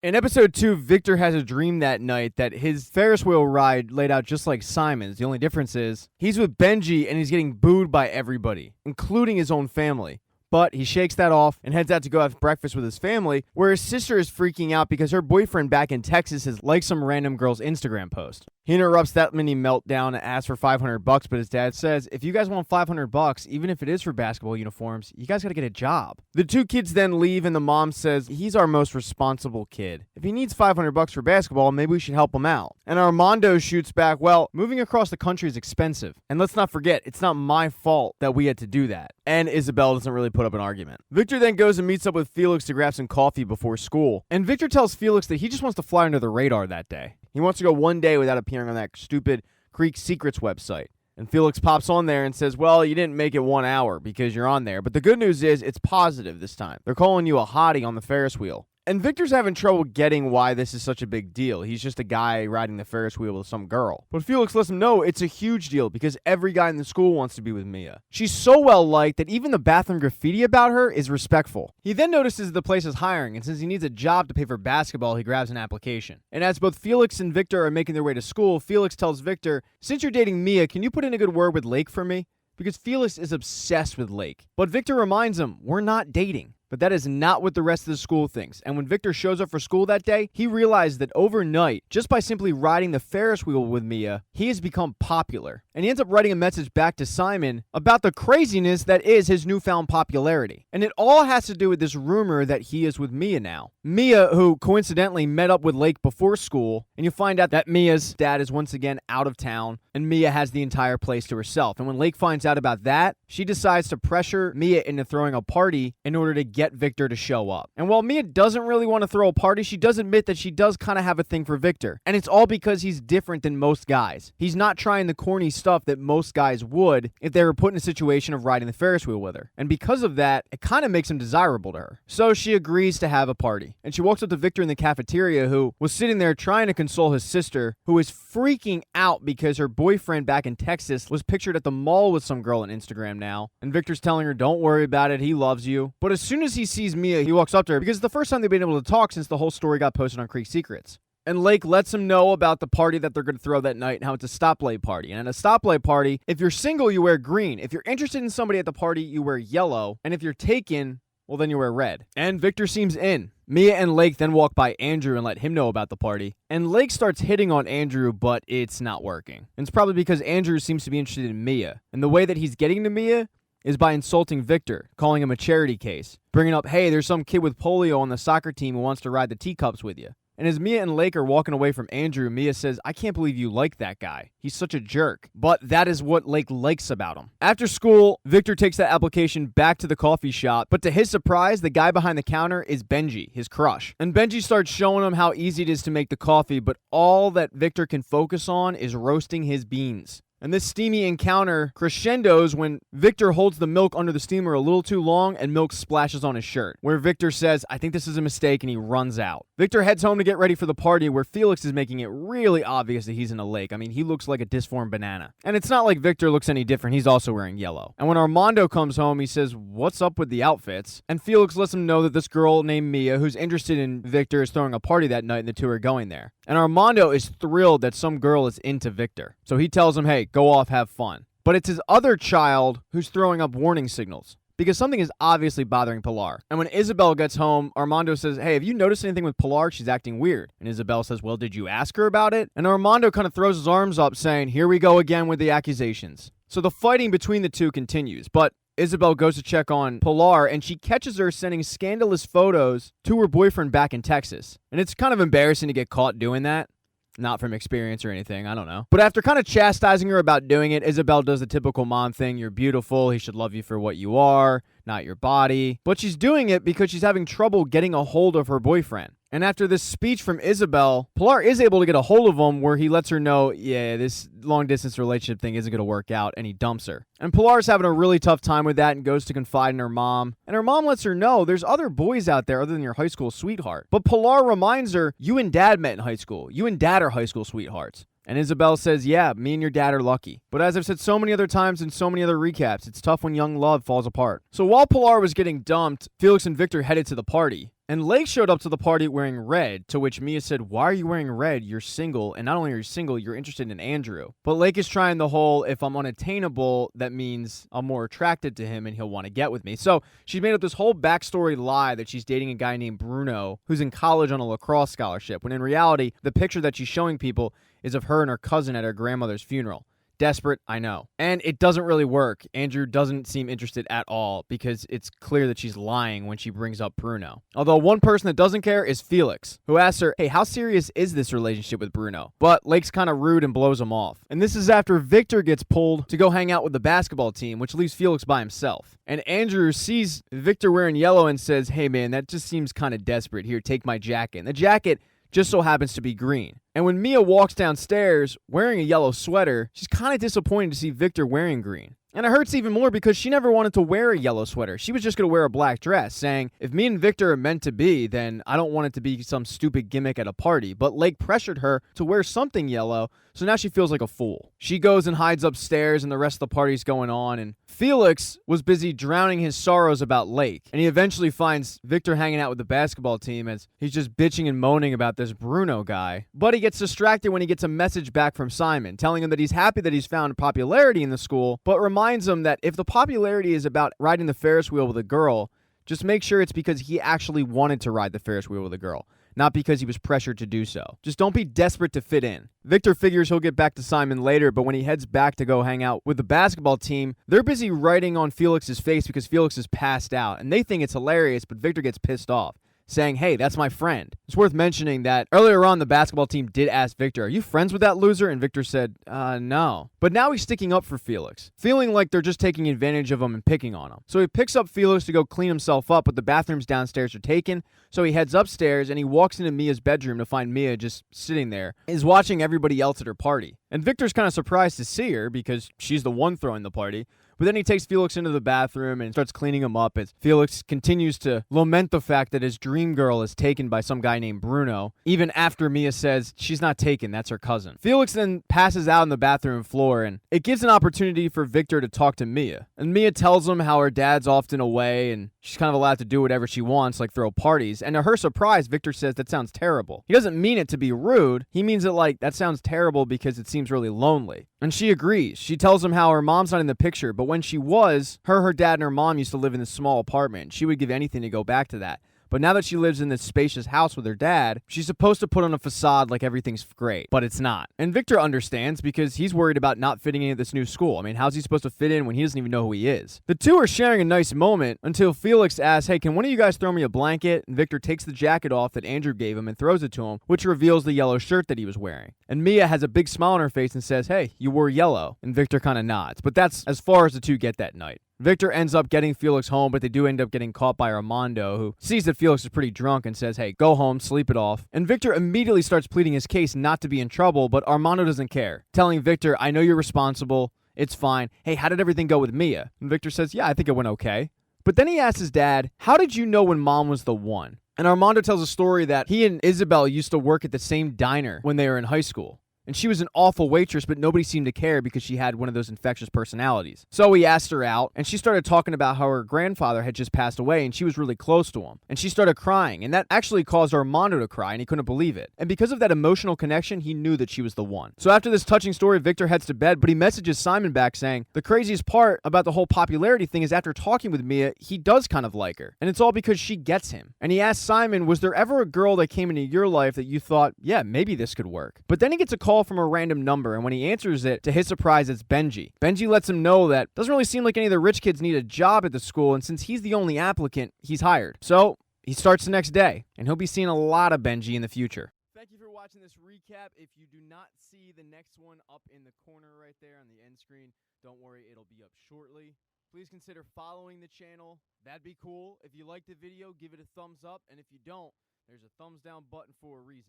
In episode 2, Victor has a dream that night that his Ferris wheel ride laid out just like Simon's. The only difference is he's with Benji and he's getting booed by everybody, including his own family. But he shakes that off and heads out to go have breakfast with his family, where his sister is freaking out because her boyfriend back in Texas has liked some random girl's Instagram post. He interrupts that mini meltdown and asks for $500, but his dad says, if you guys want $500, even if it is for basketball uniforms, you guys gotta get a job. The two kids then leave and the mom says, he's our most responsible kid. If he needs $500 for basketball, maybe we should help him out. And Armando shoots back, well, moving across the country is expensive. And let's not forget, it's not my fault that we had to do that. And Isabel doesn't really put up an argument. Victor then goes and meets up with Felix to grab some coffee before school. And Victor tells Felix that he just wants to fly under the radar that day. He wants to go one day without appearing on that stupid Creek Secrets website. And Felix pops on there and says, well, you didn't make it 1 hour because you're on there. But the good news is it's positive this time. They're calling you a hottie on the Ferris wheel. And Victor's having trouble getting why this is such a big deal. He's just a guy riding the Ferris wheel with some girl. But Felix lets him know it's a huge deal because every guy in the school wants to be with Mia. She's so well liked that even the bathroom graffiti about her is respectful. He then notices the place is hiring, and since he needs a job to pay for basketball, he grabs an application. And as both Felix and Victor are making their way to school, Felix tells Victor, since you're dating Mia, can you put in a good word with Lake for me? Because Felix is obsessed with Lake. But Victor reminds him, we're not dating. But that is not what the rest of the school thinks. And when Victor shows up for school that day, he realized that overnight, just by simply riding the Ferris wheel with Mia, he has become popular. And he ends up writing a message back to Simon about the craziness that is his newfound popularity. And it all has to do with this rumor that he is with Mia now. Mia, who coincidentally met up with Lake before school, and you find out that Mia's dad is once again out of town, and Mia has the entire place to herself. And when Lake finds out about that, she decides to pressure Mia into throwing a party in order to get Victor to show up. And while Mia doesn't really want to throw a party, she does admit that she does kind of have a thing for Victor. And it's all because he's different than most guys. He's not trying the corny stuff that most guys would if they were put in a situation of riding the Ferris wheel with her. And because of that, it kind of makes him desirable to her. So she agrees to have a party. And she walks up to Victor in the cafeteria, who was sitting there trying to console his sister, who is freaking out because her boyfriend back in Texas was pictured at the mall with some girl on Instagram now. And Victor's telling her, don't worry about it, he loves you. But as soon as he sees Mia, he walks up to her because it's the first time they've been able to talk since the whole story got posted on Creek Secrets. And Lake lets him know about the party that they're going to throw that night and how it's a stoplight party. And at a stoplight party, if you're single, you wear green. If you're interested in somebody at the party, you wear yellow. And if you're taken, well, then you wear red. And Victor seems in. Mia and Lake then walk by Andrew and let him know about the party. And Lake starts hitting on Andrew, but it's not working. And it's probably because Andrew seems to be interested in Mia. And the way that he's getting to Mia is by insulting Victor, calling him a charity case, bringing up, hey, there's some kid with polio on the soccer team who wants to ride the teacups with you. And as Mia and Lake are walking away from Andrew, Mia says, I can't believe you like that guy. He's such a jerk. But that is what Lake likes about him. After school, Victor takes that application back to the coffee shop, but to his surprise, the guy behind the counter is Benji, his crush. And Benji starts showing him how easy it is to make the coffee, but all that Victor can focus on is roasting his beans. And this steamy encounter crescendos when Victor holds the milk under the steamer a little too long and milk splashes on his shirt, where Victor says, I think this is a mistake, and he runs out. Victor heads home to get ready for the party, where Felix is making it really obvious that he's in a lake. I mean, he looks like a disformed banana. And it's not like Victor looks any different. He's also wearing yellow. And when Armando comes home, he says, what's up with the outfits? And Felix lets him know that this girl named Mia, who's interested in Victor, is throwing a party that night, and the two are going there. And Armando is thrilled that some girl is into Victor. So he tells him, hey, go off, have fun. But it's his other child who's throwing up warning signals, because something is obviously bothering Pilar. And when Isabel gets home, Armando says, hey, have you noticed anything with Pilar? She's acting weird. And Isabel says, well, did you ask her about it? And Armando kind of throws his arms up saying, here we go again with the accusations. So the fighting between the two continues, but Isabel goes to check on Pilar, and she catches her sending scandalous photos to her boyfriend back in Texas. And it's kind of embarrassing to get caught doing that. Not from experience or anything, I don't know. But after kind of chastising her about doing it, Isabel does the typical mom thing. You're beautiful. He should love you for what you are, not your body. But she's doing it because she's having trouble getting a hold of her boyfriend. And after this speech from Isabel, Pilar is able to get a hold of him where he lets her know, yeah, this long-distance relationship thing isn't going to work out, and he dumps her. And Pilar's having a really tough time with that and goes to confide in her mom. And her mom lets her know there's other boys out there other than your high school sweetheart. But Pilar reminds her, you and Dad met in high school. You and Dad are high school sweethearts. And Isabel says, yeah, me and your dad are lucky. But as I've said so many other times in so many other recaps, it's tough when young love falls apart. So while Pilar was getting dumped, Felix and Victor headed to the party. And Lake showed up to the party wearing red, to which Mia said, why are you wearing red? You're single, and not only are you single, you're interested in Andrew. But Lake is trying the whole, if I'm unattainable, that means I'm more attracted to him and he'll want to get with me. So she made up this whole backstory lie that she's dating a guy named Bruno who's in college on a lacrosse scholarship, when in reality, the picture that she's showing people is of her and her cousin at her grandmother's funeral. Desperate, I know. And it doesn't really work. Andrew doesn't seem interested at all because it's clear that she's lying when she brings up Bruno. Although one person that doesn't care is Felix, who asks her, hey, how serious is this relationship with Bruno? But Lake's kind of rude and blows him off. And this is after Victor gets pulled to go hang out with the basketball team, which leaves Felix by himself. And Andrew sees Victor wearing yellow and says, hey man, that just seems kind of desperate. Here, take my jacket. And the jacket just so happens to be green. And when Mia walks downstairs wearing a yellow sweater, she's kind of disappointed to see Victor wearing green. And it hurts even more because she never wanted to wear a yellow sweater. She was just going to wear a black dress, saying, if me and Victor are meant to be, then I don't want it to be some stupid gimmick at a party. But Lake pressured her to wear something yellow, so now she feels like a fool. She goes and hides upstairs, and the rest of the party's going on, and Felix was busy drowning his sorrows about Lake, and he eventually finds Victor hanging out with the basketball team as he's just bitching and moaning about this Bruno guy. But he gets distracted when he gets a message back from Simon, telling him that he's happy that he's found popularity in the school, but reminds him that if the popularity is about riding the Ferris wheel with a girl, just make sure it's because he actually wanted to ride the Ferris wheel with a girl, not because he was pressured to do so. Just don't be desperate to fit in. Victor figures he'll get back to Simon later, but when he heads back to go hang out with the basketball team, they're busy writing on Felix's face because Felix is passed out, and they think it's hilarious, but Victor gets pissed off, saying, hey, that's my friend. It's worth mentioning that earlier on, the basketball team did ask Victor, are you friends with that loser? And Victor said, no. But now he's sticking up for Felix, feeling like they're just taking advantage of him and picking on him. So he picks up Felix to go clean himself up, but the bathrooms downstairs are taken. So he heads upstairs and he walks into Mia's bedroom to find Mia just sitting there, is watching everybody else at her party. And Victor's kind of surprised to see her because she's the one throwing the party. But then he takes Felix into the bathroom and starts cleaning him up as Felix continues to lament the fact that his dream girl is taken by some guy named Bruno, even after Mia says she's not taken, that's her cousin. Felix then passes out on the bathroom floor, and it gives an opportunity for Victor to talk to Mia. And Mia tells him how her dad's often away and she's kind of allowed to do whatever she wants, like throw parties. And to her surprise, Victor says that sounds terrible. He doesn't mean it to be rude. He means it like, that sounds terrible because it seems really lonely. And she agrees. She tells him how her mom's not in the picture, but when she was, her dad, and her mom used to live in this small apartment. She would give anything to go back to that. But now that she lives in this spacious house with her dad, she's supposed to put on a facade like everything's great, but it's not. And Victor understands because he's worried about not fitting in at this new school. I mean, how's he supposed to fit in when he doesn't even know who he is? The two are sharing a nice moment until Felix asks, hey, can one of you guys throw me a blanket? And Victor takes the jacket off that Andrew gave him and throws it to him, which reveals the yellow shirt that he was wearing. And Mia has a big smile on her face and says, hey, you wore yellow. And Victor kind of nods. But that's as far as the two get that night. Victor ends up getting Felix home, but they do end up getting caught by Armando, who sees that Felix is pretty drunk and says, hey, go home, sleep it off. And Victor immediately starts pleading his case not to be in trouble, but Armando doesn't care, telling Victor, I know you're responsible, it's fine. Hey, how did everything go with Mia? And Victor says, yeah, I think it went okay. But then he asks his dad, how did you know when mom was the one? And Armando tells a story that he and Isabel used to work at the same diner when they were in high school. And she was an awful waitress, but nobody seemed to care because she had one of those infectious personalities. So he asked her out, and she started talking about how her grandfather had just passed away, and she was really close to him. And she started crying, and that actually caused Armando to cry, and he couldn't believe it. And because of that emotional connection, he knew that she was the one. So after this touching story, Victor heads to bed, but he messages Simon back saying, the craziest part about the whole popularity thing is after talking with Mia, he does kind of like her. And it's all because she gets him. And he asks Simon, was there ever a girl that came into your life that you thought, yeah, maybe this could work? But then he gets a call from a random number, and when he answers it, to his surprise, it's Benji. Benji lets him know that it doesn't really seem like any of the rich kids need a job at the school, and since he's the only applicant, he's hired. So he starts the next day, and he'll be seeing a lot of Benji in the future. Thank you for watching this recap. If you do not see the next one up in the corner right there on the end screen, don't worry, it'll be up shortly. Please consider following the channel. That'd be cool. If you liked the video, give it a thumbs up, and if you don't, there's a thumbs down button for a reason.